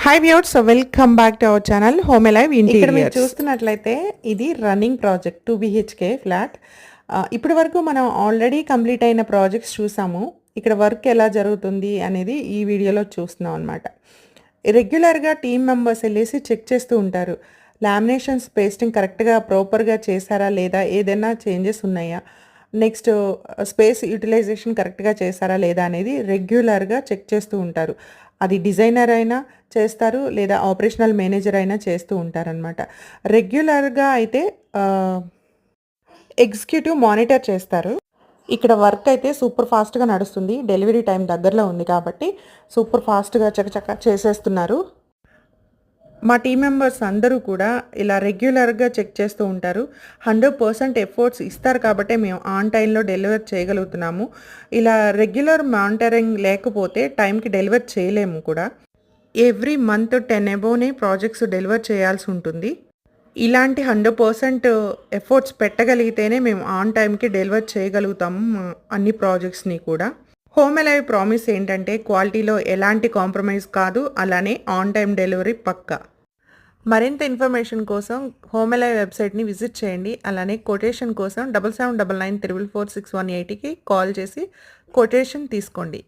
Hi viewers, welcome back to our channel home alive interiors. ఇక్కడ మీరు interiors. చూస్తున్నట్లయితే ఇది రన్నింగ్ ప్రాజెక్ట్ 2 BHK ఫ్లాట్. ఇప్పటి వరకు మనం ఆల్రెడీ కంప్లీట్ అయిన ప్రాజెక్ట్స్ చూసాము. ఇక్కడ వర్క్ ఎలా జరుగుతుంది అనేది ఈ వీడియోలో చూస్తున్నాం అనమాట. రెగ్యులర్గా టీమ్ మెంబర్స్ వెళ్ళేసి చెక్ చేస్తూ ఉంటారు. లామినేషన్స్ పేస్టింగ్ కరెక్ట్గా ప్రాపర్గా చేశారా లేదా, ఏదైనా చేంజెస్ ఉన్నాయా, నెక్స్ట్ స్పేస్ యూటిలైజేషన్ కరెక్ట్గా చేశారా లేదా అనేది రెగ్యులర్గా చెక్ చేస్తూ ఉంటారు. అది డిజైనర్ అయినా చేస్తారు, లేదా ఆపరేషనల్ మేనేజర్ అయినా చేస్తూ ఉంటారనమాట. రెగ్యులర్గా అయితే ఎగ్జిక్యూటివ్ మానిటర్ చేస్తారు. ఇక్కడ వర్క్ అయితే సూపర్ ఫాస్ట్గా నడుస్తుంది. డెలివరీ టైం దగ్గరలో ఉంది కాబట్టి సూపర్ ఫాస్ట్గా చకచక చేసేస్తున్నారు. మా టీం మెంబర్స్ అందరూ కూడా ఇలా రెగ్యులర్గా చెక్ చేస్తూ ఉంటారు. 100% ఎఫర్ట్స్ ఇస్తారు కాబట్టే మేము ఆన్ టైంలో డెలివర్ చేయగలుగుతున్నాము. ఇలా రెగ్యులర్ మానిటరింగ్ లేకపోతే టైంకి డెలివర్ చేయలేము కూడా. ఎవ్రీ మంత్ 10 అబోవ్నే ప్రాజెక్ట్స్ డెలివర్ చేయాల్సి ఉంటుంది. ఇలాంటి 100% ఎఫర్ట్స్ పెట్టగలిగితేనే మేము ఆన్ టైంకి డెలివర్ చేయగలుగుతాము అన్ని ప్రాజెక్ట్స్ని కూడా. హోమ్ అలైవ్ ప్రామిస్ ఏంటంటే క్వాలిటీలో ఎలాంటి కాంప్రమైజ్ కాదు, అలానే ఆన్ టైం డెలివరీ పక్కా. మరింత ఇన్ఫర్మేషన్ కోసం హోమ్ అలైవ్ వెబ్సైట్ని విజిట్ చేయండి. అలానే కొటేషన్ కోసం 7799944618కి కాల్ చేసి కొటేషన్ తీసుకోండి.